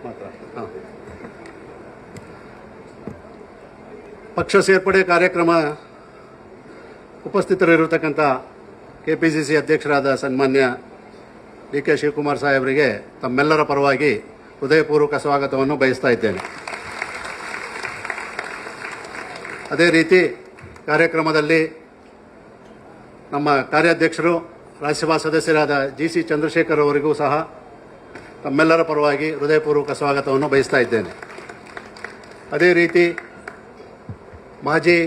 ಮಾತ್ರ ಪಕ್ಷ ಸೇರ್ಪಡೆ ಕಾರ್ಯಕ್ರಮ ಉಪಸ್ಥಿತರಿರತಕ್ಕಂಥ ಕೆಪಿಸಿಸಿ ಅಧ್ಯಕ್ಷರಾದ ಸನ್ಮಾನ್ಯ ಡಿ ಕೆ ಶಿವಕುಮಾರ್ ಸಾಹೇಬರಿಗೆ ತಮ್ಮೆಲ್ಲರ ಪರವಾಗಿ ಹೃದಯಪೂರ್ವಕ ಸ್ವಾಗತವನ್ನು ಬಯಸ್ತಾ ಇದ್ದೇನೆ. ಅದೇ ರೀತಿ ಕಾರ್ಯಕ್ರಮದಲ್ಲಿ ನಮ್ಮ ಕಾರ್ಯಾಧ್ಯಕ್ಷರು ರಾಜ್ಯಸಭಾ ಸದಸ್ಯರಾದ ಜಿಸಿ ಚಂದ್ರಶೇಖರ್ ಅವರಿಗೂ ಸಹ ತಮ್ಮೆಲ್ಲರ ಪರವಾಗಿ ಹೃದಯಪೂರ್ವಕ ಸ್ವಾಗತವನ್ನು ಬಯಸ್ತಾ ಇದ್ದೇನೆ. ಅದೇ ರೀತಿ ಮಾಜಿ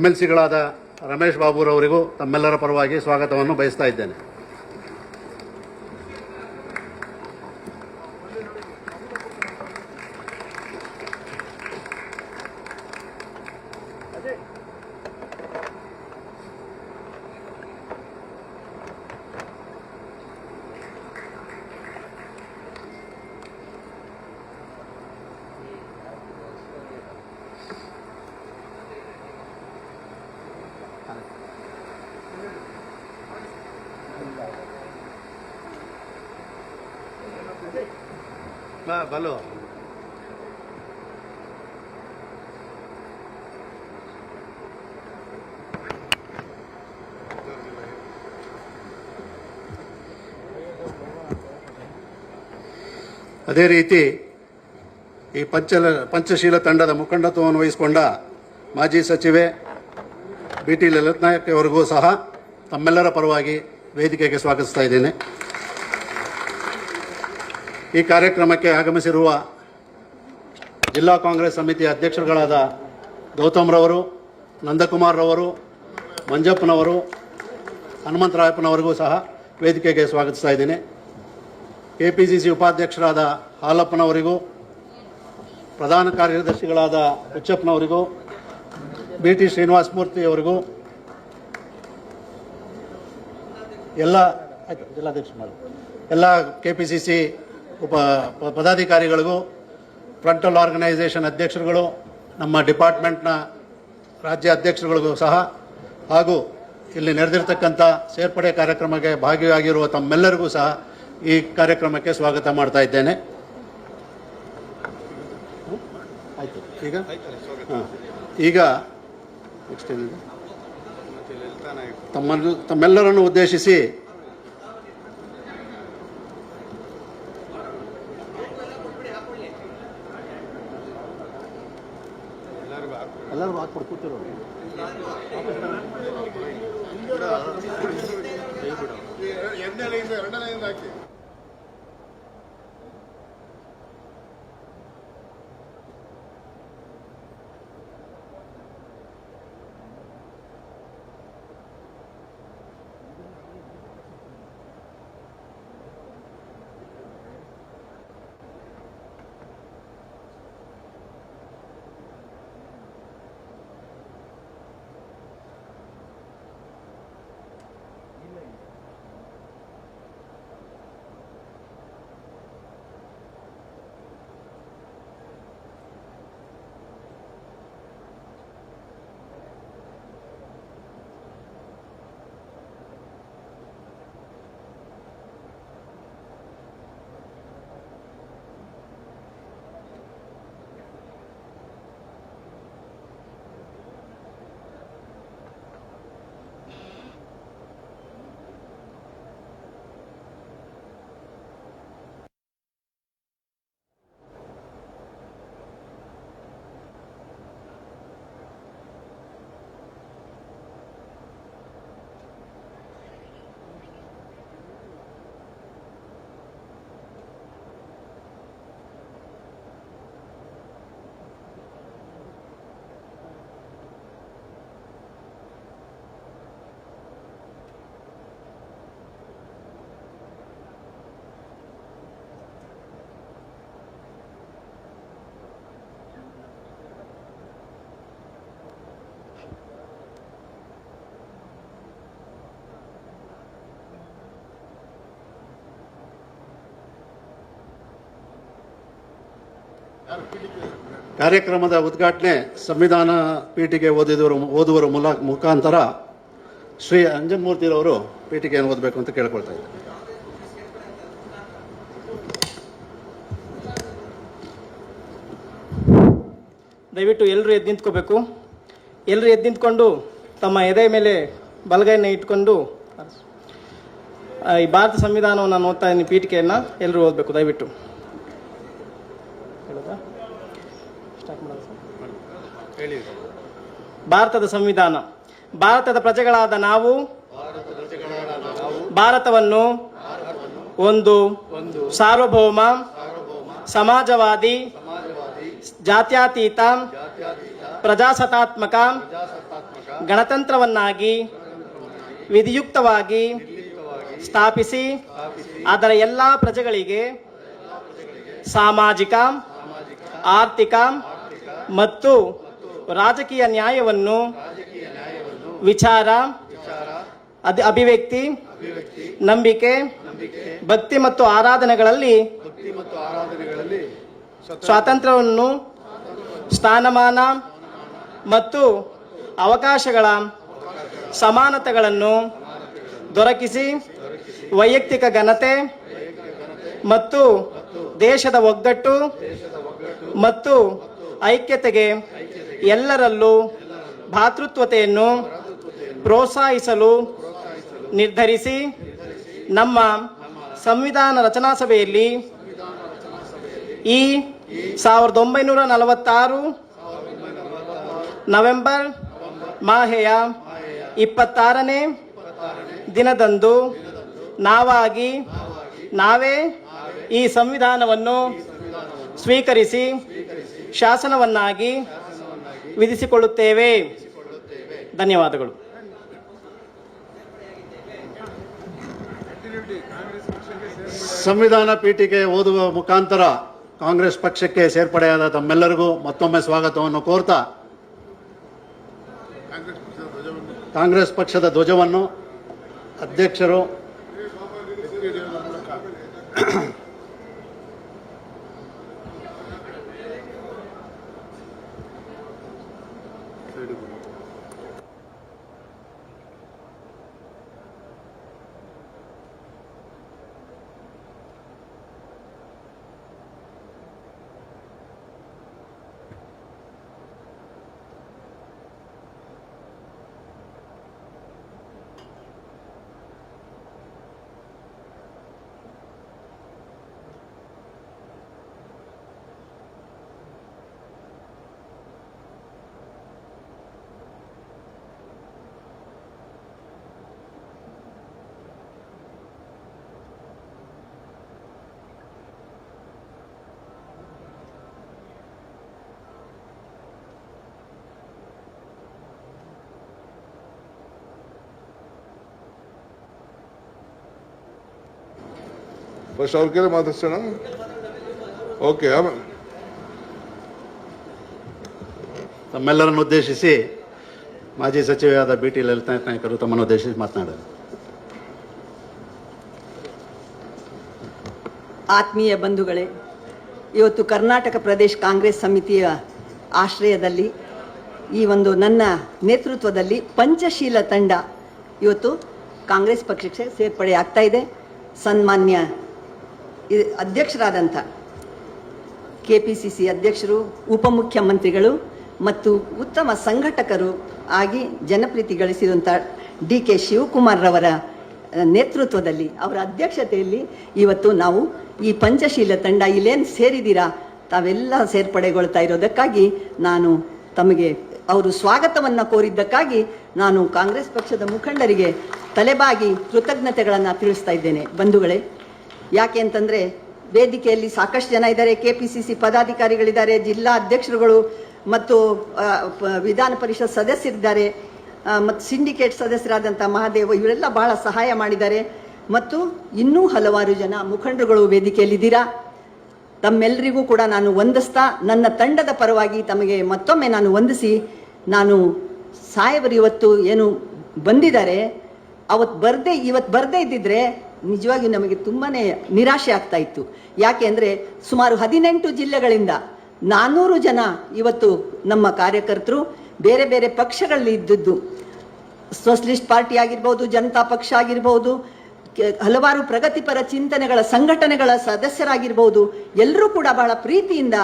MLCಗಳಾದ ರಮೇಶ್ ಬಾಬುರವರಿಗೂ ತಮ್ಮೆಲ್ಲರ ಪರವಾಗಿ ಸ್ವಾಗತವನ್ನು ಬಯಸ್ತಾ ಇದ್ದೇನೆ. ಬಲು ಅದೇ ರೀತಿ ಈ ಪಂಚಶೀಲ ತಂಡದ ಮುಖಂಡತ್ವವನ್ನು ವಹಿಸಿಕೊಂಡ ಮಾಜಿ ಸಚಿವೆ BT ಲಲಿತ್ ನಾಯಕ್ ಅವರಿಗೂ ಸಹ ತಮ್ಮೆಲ್ಲರ ಪರವಾಗಿ ವೇದಿಕೆಗೆ ಸ್ವಾಗತಿಸ್ತಾ ಇದ್ದೇನೆ. ಈ ಕಾರ್ಯಕ್ರಮಕ್ಕೆ ಆಗಮಿಸಿರುವ ಜಿಲ್ಲಾ ಕಾಂಗ್ರೆಸ್ ಸಮಿತಿಯ ಅಧ್ಯಕ್ಷರುಗಳಾದ ಗೌತಮ್ರವರು, ನಂದಕುಮಾರ್ರವರು, ಮಂಜಪ್ಪನವರು, ಹನುಮಂತರಾಯಪ್ಪನವರಿಗೂ ಸಹ ವೇದಿಕೆಗೆ ಸ್ವಾಗತಿಸ್ತಾ ಇದ್ದೇನೆ. KPCC ಉಪಾಧ್ಯಕ್ಷರಾದ ಹಾಲಪ್ಪನವರಿಗೂ, ಪ್ರಧಾನ ಕಾರ್ಯದರ್ಶಿಗಳಾದ ಹುಚ್ಚಪ್ಪನವರಿಗೂ, BT ಶ್ರೀನಿವಾಸ ಮೂರ್ತಿ ಅವರಿಗೂ, ಎಲ್ಲ KPCC ಪದಾಧಿಕಾರಿಗಳಿಗೂ, ಫ್ರಂಟಲ್ ಆರ್ಗನೈಸೇಷನ್ ಅಧ್ಯಕ್ಷರುಗಳು, ನಮ್ಮ ಡಿಪಾರ್ಟ್ಮೆಂಟ್ನ ರಾಜ್ಯ ಅಧ್ಯಕ್ಷರುಗಳಿಗೂ ಸಹ ಹಾಗೂ ಇಲ್ಲಿ ನೆರೆದಿರ್ತಕ್ಕಂಥ ಸೇರ್ಪಡೆ ಕಾರ್ಯಕ್ರಮಕ್ಕೆ ಭಾಗಿಯಾಗಿರುವ ತಮ್ಮೆಲ್ಲರಿಗೂ ಸಹ ಈ ಕಾರ್ಯಕ್ರಮಕ್ಕೆ ಸ್ವಾಗತ ಮಾಡ್ತಾ ಇದ್ದೇನೆ. ಈಗ ತಮ್ಮೆಲ್ಲರನ್ನು ಉದ್ದೇಶಿಸಿ ಎಲ್ಲರಿಗೂ ಹಾಕ್ಬಿಟ್ಟು ಕೂತಿರೋ ಹಾಕಿ. ಕಾರ್ಯಕ್ರಮದ ಉದ್ಘಾಟನೆ ಸಂವಿಧಾನ ಪೀಠಿಗೆ ಓದುವರ ಮುಖಾಂತರ ಶ್ರೀ ಅಂಜನ್ಮೂರ್ತಿರವರು ಪೀಠಿಕೆಯನ್ನು ಓದಬೇಕು ಅಂತ ಕೇಳ್ಕೊಳ್ತಾ ಇದ್ದಾರೆ. ದಯವಿಟ್ಟು ಎಲ್ಲರೂ ಎದ್ದು ನಿಂತ್ಕೋಬೇಕು. ಎಲ್ಲರೂ ಎದ್ದು ನಿಂತ್ಕೊಂಡು ತಮ್ಮ ಎದೆ ಮೇಲೆ ಬಲಗೈನ ಇಟ್ಕೊಂಡು ಈ ಭಾರತ ಸಂವಿಧಾನವನ್ನು ನಾನು ಓದ್ತಾ ಇದ್ದೀನಿ, ಪೀಠಿಕೆಯನ್ನು ಎಲ್ಲರೂ ಓದಬೇಕು ದಯವಿಟ್ಟು. ಭಾರತದ ಸಂವಿಧಾನ. ಭಾರತದ ಪ್ರಜೆಗಳಾದ ನಾವು ಭಾರತವನ್ನು ಒಂದು ಸಾರ್ವಭೌಮ, ಸಮಾಜವಾದಿ, ಜಾತ್ಯತೀತ, ಪ್ರಜಾಸತ್ತಾತ್ಮಕ ಗಣತಂತ್ರವನ್ನಾಗಿ ವಿಧಿಯುಕ್ತವಾಗಿ ಸ್ಥಾಪಿಸಿ ಅದರ ಎಲ್ಲ ಪ್ರಜೆಗಳಿಗೆ ಸಾಮಾಜಿಕ, ಆರ್ಥಿಕ ಮತ್ತು ರಾಜಕೀಯ ನ್ಯಾಯವನ್ನು ವಿಚಾರ, ಅಭಿವ್ಯಕ್ತಿ, ನಂಬಿಕೆ, ಭಕ್ತಿ ಮತ್ತು ಆರಾಧನೆಗಳಲ್ಲಿ ಸ್ವಾತಂತ್ರ್ಯವನ್ನು, ಸ್ಥಾನಮಾನ ಮತ್ತು ಅವಕಾಶಗಳ ಸಮಾನತೆಗಳನ್ನು ದೊರಕಿಸಿ ವೈಯಕ್ತಿಕ ಘನತೆ ಮತ್ತು ದೇಶದ ಒಗ್ಗಟ್ಟು ಮತ್ತು ಐಕ್ಯತೆಗೆ ಎಲ್ಲರಲ್ಲೂ ಭ್ರಾತೃತ್ವತೆಯನ್ನು ಪ್ರೋತ್ಸಾಹಿಸಲು ನಿರ್ಧರಿಸಿ ನಮ್ಮ ಸಂವಿಧಾನ ರಚನಾ ಸಭೆಯಲ್ಲಿ ಈ 1946 ನವೆಂಬರ್ ಮಾಹೆಯ 26ನೇ ದಿನದಂದು ನಾವೇ ಈ ಸಂವಿಧಾನವನ್ನು ಸ್ವೀಕರಿಸಿ ಶಾಸನವನ್ನಾಗಿ ವಿಧಿಸಿಕೊಳ್ಳುತ್ತೇವೆ. ಧನ್ಯವಾದಗಳು. ಸಂವಿಧಾನ ಪೀಠಿಕೆ ಓದುವ ಮುಖಾಂತರ ಕಾಂಗ್ರೆಸ್ ಪಕ್ಷಕ್ಕೆ ಸೇರ್ಪಡೆಯಾದ ತಮ್ಮೆಲ್ಲರಿಗೂ ಮತ್ತೊಮ್ಮೆ ಸ್ವಾಗತವನ್ನು ಕೋರ್ತಾ ಕಾಂಗ್ರೆಸ್ ಪಕ್ಷದ ಧ್ವಜವನ್ನು ಅಧ್ಯಕ್ಷರು ಫಸ್ಟ್ ಅವ್ರ ಕೈಲಿ ಮಾತಾಡ್ಸೋಣ. ಓಕೆ, ತಮ್ಮೆಲ್ಲರನ್ನು ಉದ್ದೇಶಿಸಿ ಮಾಜಿ ಸಚಿವೆಯಾದ BT ಲಲಿತಾ ನಾಯಕರು ತಮ್ಮನ್ನು ಉದ್ದೇಶಿಸಿ ಮಾತನಾಡಲು. ಆತ್ಮೀಯ ಬಂಧುಗಳೇ, ಇವತ್ತು ಕರ್ನಾಟಕ ಪ್ರದೇಶ ಕಾಂಗ್ರೆಸ್ ಸಮಿತಿಯ ಆಶ್ರಯದಲ್ಲಿ ಈ ಒಂದು ನನ್ನ ನೇತೃತ್ವದಲ್ಲಿ ಪಂಚಶೀಲ ತಂಡ ಇವತ್ತು ಕಾಂಗ್ರೆಸ್ ಪಕ್ಷಕ್ಕೆ ಸೇರ್ಪಡೆ ಆಗ್ತಾ ಇದೆ. ಸನ್ಮಾನ್ಯ ಅಧ್ಯಕ್ಷರಾದಂಥ KPCC ಅಧ್ಯಕ್ಷರು, ಉಪಮುಖ್ಯಮಂತ್ರಿಗಳು ಮತ್ತು ಉತ್ತಮ ಸಂಘಟಕರು ಆಗಿ ಜನಪ್ರೀತಿ ಗಳಿಸಿದಂಥ DK ಶಿವಕುಮಾರ್ ರವರ ನೇತೃತ್ವದಲ್ಲಿ, ಅವರ ಅಧ್ಯಕ್ಷತೆಯಲ್ಲಿ ಇವತ್ತು ನಾವು ಈ ಪಂಚಶೀಲ ತಂಡ ಇಲ್ಲೇನು ಸೇರಿದ್ದೀರಾ ತಾವೆಲ್ಲ ಸೇರ್ಪಡೆಗೊಳ್ತಾ ಇರೋದಕ್ಕಾಗಿ ನಾನು ತಮಗೆ ಅವರು ಸ್ವಾಗತವನ್ನು ಕೋರಿದ್ದಕ್ಕಾಗಿ ನಾನು ಕಾಂಗ್ರೆಸ್ ಪಕ್ಷದ ಮುಖಂಡರಿಗೆ ತಲೆಬಾಗಿ ಕೃತಜ್ಞತೆಗಳನ್ನು ತಿಳಿಸ್ತಾ ಇದ್ದೇನೆ. ಬಂಧುಗಳೇ, ಯಾಕೆ ಅಂತಂದರೆ ವೇದಿಕೆಯಲ್ಲಿ ಸಾಕಷ್ಟು ಜನ ಇದ್ದಾರೆ, KPCC ಪದಾಧಿಕಾರಿಗಳಿದ್ದಾರೆ, ಜಿಲ್ಲಾ ಅಧ್ಯಕ್ಷರುಗಳು ಮತ್ತು ವಿಧಾನ ಪರಿಷತ್ ಸದಸ್ಯರಿದ್ದಾರೆ ಮತ್ತು ಸಿಂಡಿಕೇಟ್ ಸದಸ್ಯರಾದಂಥ ಮಹಾದೇವ, ಇವರೆಲ್ಲ ಬಹಳ ಸಹಾಯ ಮಾಡಿದ್ದಾರೆ. ಮತ್ತು ಇನ್ನೂ ಹಲವಾರು ಜನ ಮುಖಂಡರುಗಳು ವೇದಿಕೆಯಲ್ಲಿದ್ದೀರಾ. ತಮ್ಮೆಲ್ಲರಿಗೂ ಕೂಡ ನಾನು ವಂದಿಸ್ತಾ ನನ್ನ ತಂಡದ ಪರವಾಗಿ ತಮಗೆ ಮತ್ತೊಮ್ಮೆ ನಾನು ವಂದಿಸಿ, ನಾನು ಸಾಹೇಬರು ಇವತ್ತು ಏನು ಬಂದಿದ್ದಾರೆ ಇವತ್ತು ಬರದೇ ಇದ್ದಿದ್ರೆ ನಿಜವಾಗಿ ನಮಗೆ ತುಂಬಾ ನಿರಾಶೆ ಆಗ್ತಾ ಇತ್ತು. ಯಾಕೆ ಅಂದರೆ ಸುಮಾರು 18 ಜಿಲ್ಲೆಗಳಿಂದ 400 ಜನ ಇವತ್ತು ನಮ್ಮ ಕಾರ್ಯಕರ್ತರು ಬೇರೆ ಬೇರೆ ಪಕ್ಷಗಳಲ್ಲಿ ಇದ್ದದ್ದು ಸೋಷಲಿಸ್ಟ್ ಪಾರ್ಟಿ ಆಗಿರ್ಬೋದು, ಜನತಾ ಪಕ್ಷ ಆಗಿರ್ಬೋದು, ಹಲವಾರು ಪ್ರಗತಿಪರ ಚಿಂತನೆಗಳ ಸಂಘಟನೆಗಳ ಸದಸ್ಯರಾಗಿರ್ಬೋದು, ಎಲ್ಲರೂ ಕೂಡ ಬಹಳ ಪ್ರೀತಿಯಿಂದ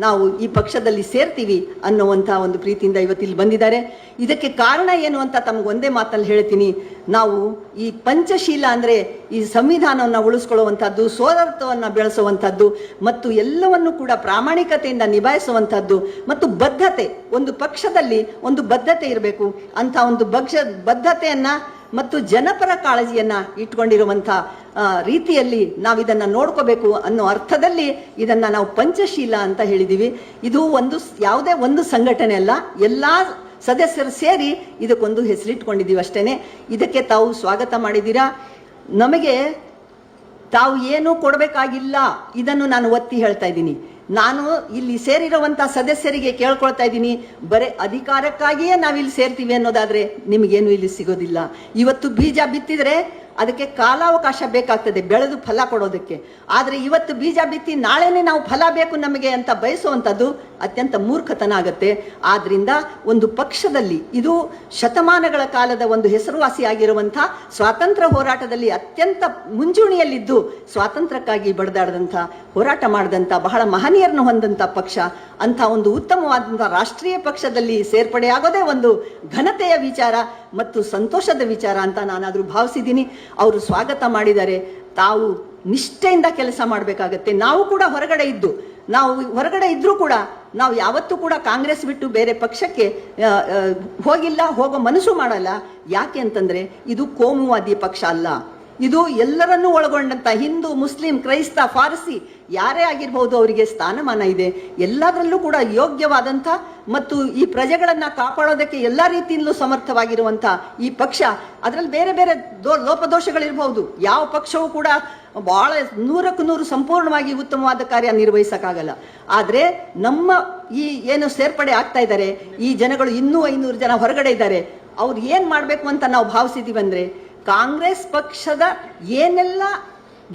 ನಾವು ಈ ಪಕ್ಷದಲ್ಲಿ ಸೇರ್ತೀವಿ ಅನ್ನುವಂಥ ಒಂದು ಪ್ರೀತಿಯಿಂದ ಇವತ್ತಿಲ್ಲಿ ಬಂದಿದ್ದಾರೆ. ಇದಕ್ಕೆ ಕಾರಣ ಏನು ಅಂತ ತಮಗೆ ಒಂದೇ ಮಾತಲ್ಲಿ ಹೇಳ್ತೀನಿ. ನಾವು ಈ ಪಂಚಶೀಲ ಅಂದರೆ ಈ ಸಂವಿಧಾನವನ್ನು ಉಳಿಸ್ಕೊಳ್ಳುವಂಥದ್ದು, ಸೋದರತ್ವವನ್ನು ಬೆಳೆಸುವಂಥದ್ದು ಮತ್ತು ಎಲ್ಲವನ್ನು ಕೂಡ ಪ್ರಾಮಾಣಿಕತೆಯಿಂದ ನಿಭಾಯಿಸುವಂಥದ್ದು ಮತ್ತು ಬದ್ಧತೆ, ಒಂದು ಪಕ್ಷದಲ್ಲಿ ಒಂದು ಬದ್ಧತೆ ಇರಬೇಕು. ಅಂಥ ಒಂದು ಬದ್ಧತೆಯನ್ನು ಮತ್ತು ಜನಪರ ಕಾಳಜಿಯನ್ನ ಇಟ್ಕೊಂಡಿರುವಂಥ ರೀತಿಯಲ್ಲಿ ನಾವು ಇದನ್ನ ನೋಡ್ಕೋಬೇಕು ಅನ್ನೋ ಅರ್ಥದಲ್ಲಿ ಇದನ್ನ ನಾವು ಪಂಚಶೀಲ ಅಂತ ಹೇಳಿದೀವಿ. ಇದು ಯಾವುದೇ ಒಂದು ಸಂಘಟನೆ ಅಲ್ಲ, ಎಲ್ಲಾ ಸದಸ್ಯರು ಸೇರಿ ಇದಕ್ಕೊಂದು ಹೆಸರಿಟ್ಕೊಂಡಿದ್ದೀವಿ ಅಷ್ಟೇನೆ. ಇದಕ್ಕೆ ತಾವು ಸ್ವಾಗತ ಮಾಡಿದ್ದೀರಾ. ನಮಗೆ ತಾವು ಏನೂ ಕೊಡಬೇಕಾಗಿಲ್ಲ, ಇದನ್ನು ನಾನು ಒತ್ತಿ ಹೇಳ್ತಾ ಇದ್ದೀನಿ. ನಾನು ಇಲ್ಲಿ ಸೇರಿರುವಂತ ಸದಸ್ಯರಿಗೆ ಕೇಳ್ಕೊಳ್ತಾ ಇದ್ದೀನಿ, ಬರೀ ಅಧಿಕಾರಕ್ಕಾಗಿಯೇ ನಾವಿಲ್ಲಿ ಸೇರ್ತೀವಿ ಅನ್ನೋದಾದ್ರೆ ನಿಮಗೇನು ಇಲ್ಲಿ ಸಿಗೋದಿಲ್ಲ. ಇವತ್ತು ಬೀಜ ಬಿತ್ತಿದ್ರೆ ಅದಕ್ಕೆ ಕಾಲಾವಕಾಶ ಬೇಕಾಗ್ತದೆ ಬೆಳೆದು ಫಲ ಕೊಡೋದಕ್ಕೆ. ಆದರೆ ಇವತ್ತು ಬೀಜ ಬಿತ್ತಿ ನಾಳೆನೇ ನಾವು ಫಲ ಬೇಕು ನಮಗೆ ಅಂತ ಬಯಸುವಂಥದ್ದು ಅತ್ಯಂತ ಮೂರ್ಖತನ ಆಗುತ್ತೆ. ಆದ್ರಿಂದ ಒಂದು ಪಕ್ಷದಲ್ಲಿ ಇದು ಶತಮಾನಗಳ ಕಾಲದ ಒಂದು ಹೆಸರುವಾಸಿಯಾಗಿರುವಂಥ ಸ್ವಾತಂತ್ರ್ಯ ಹೋರಾಟದಲ್ಲಿ ಅತ್ಯಂತ ಮುಂಚೂಣಿಯಲ್ಲಿದ್ದು ಸ್ವಾತಂತ್ರ್ಯಕ್ಕಾಗಿ ಬಡದಾಡದಂಥ ಹೋರಾಟ ಮಾಡಿದಂಥ ಬಹಳ ಮಹನೀಯರನ್ನು ಹೊಂದಂಥ ಪಕ್ಷ, ಅಂಥ ಒಂದು ಉತ್ತಮವಾದಂಥ ರಾಷ್ಟ್ರೀಯ ಪಕ್ಷದಲ್ಲಿ ಸೇರ್ಪಡೆಯಾಗೋದೇ ಒಂದು ಘನತೆಯ ವಿಚಾರ ಮತ್ತು ಸಂತೋಷದ ವಿಚಾರ ಅಂತ ನಾನಾದರೂ ಭಾವಿಸಿದ್ದೀನಿ. ಅವರು ಸ್ವಾಗತ ಮಾಡಿದ್ದಾರೆ. ತಾವು ನಿಷ್ಠೆಯಿಂದ ಕೆಲಸ ಮಾಡಬೇಕಾಗತ್ತೆ. ನಾವು ಕೂಡ ಹೊರಗಡೆ ಇದ್ರೂ ಕೂಡ ನಾವು ಯಾವತ್ತೂ ಕೂಡ ಕಾಂಗ್ರೆಸ್ ಬಿಟ್ಟು ಬೇರೆ ಪಕ್ಷಕ್ಕೆ ಹೋಗಿಲ್ಲ, ಹೋಗೋ ಮನಸ್ಸು ಮಾಡಲ್ಲ. ಯಾಕೆ ಅಂತಂದ್ರೆ ಇದು ಕೋಮುವಾದಿ ಪಕ್ಷ ಅಲ್ಲ, ಇದು ಎಲ್ಲರನ್ನೂ ಒಳಗೊಂಡಂತ ಹಿಂದೂ, ಮುಸ್ಲಿಂ, ಕ್ರೈಸ್ತ, ಫಾರಸಿ ಯಾರೇ ಆಗಿರ್ಬಹುದು ಅವರಿಗೆ ಸ್ಥಾನಮಾನ ಇದೆ. ಎಲ್ಲದರಲ್ಲೂ ಕೂಡ ಯೋಗ್ಯವಾದಂಥ ಮತ್ತು ಈ ಪ್ರಜೆಗಳನ್ನ ಕಾಪಾಡೋದಕ್ಕೆ ಎಲ್ಲಾ ರೀತಿಯಲ್ಲೂ ಸಮರ್ಥವಾಗಿರುವಂತ ಈ ಪಕ್ಷ. ಅದರಲ್ಲಿ ಬೇರೆ ಬೇರೆ ಲೋಪದೋಷಗಳಿರ್ಬಹುದು. ಯಾವ ಪಕ್ಷವೂ ಕೂಡ ಬಹಳ 100% ಸಂಪೂರ್ಣವಾಗಿ ಉತ್ತಮವಾದ ಕಾರ್ಯ ನಿರ್ವಹಿಸಕ್ಕಾಗಲ್ಲ. ಆದ್ರೆ ನಮ್ಮ ಈ ಏನು ಸೇರ್ಪಡೆ ಆಗ್ತಾ ಇದ್ದಾರೆ ಈ ಜನಗಳು, ಇನ್ನೂ 500 ಜನ ಹೊರಗಡೆ ಇದ್ದಾರೆ, ಅವ್ರು ಏನ್ ಮಾಡ್ಬೇಕು ಅಂತ ನಾವು ಭಾವಿಸಿದೀವಿ ಅಂದ್ರೆ, ಕಾಂಗ್ರೆಸ್ ಪಕ್ಷದ ಏನೆಲ್ಲ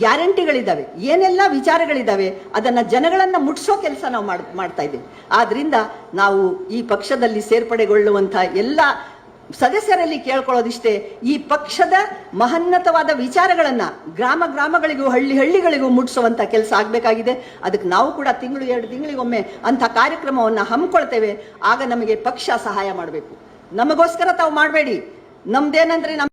ಗ್ಯಾರಂಟಿಗಳಿದ್ದಾವೆ, ಏನೆಲ್ಲ ವಿಚಾರಗಳಿದ್ದಾವೆ, ಅದನ್ನ ಜನಗಳನ್ನ ಮುಟ್ಸೋ ಕೆಲಸ ನಾವು ಮಾಡ್ತಾ ಇದ್ದೇವೆ. ಆದ್ರಿಂದ ನಾವು ಈ ಪಕ್ಷದಲ್ಲಿ ಸೇರ್ಪಡೆಗೊಳ್ಳುವಂತ ಎಲ್ಲ ಸದಸ್ಯರಲ್ಲಿ ಕೇಳ್ಕೊಳ್ಳೋದಿಷ್ಟೇ, ಈ ಪಕ್ಷದ ಮಹನ್ನತವಾದ ವಿಚಾರಗಳನ್ನ ಗ್ರಾಮಗಳಿಗೂ ಹಳ್ಳಿಗಳಿಗೂ ಮುಟ್ಸುವಂತ ಕೆಲಸ ಆಗ್ಬೇಕಾಗಿದೆ. ಅದಕ್ಕೆ ನಾವು ಕೂಡ 2 ತಿಂಗಳಿಗೊಮ್ಮೆ ಅಂತ ಕಾರ್ಯಕ್ರಮವನ್ನ ಹಮ್ಮಿಕೊಳ್ತೇವೆ. ಆಗ ನಮಗೆ ಪಕ್ಷ ಸಹಾಯ ಮಾಡಬೇಕು. ನಮಗೋಸ್ಕರ ತಾವು ಮಾಡಬೇಡಿ. ನಮ್ದೇನಂದ್ರೆ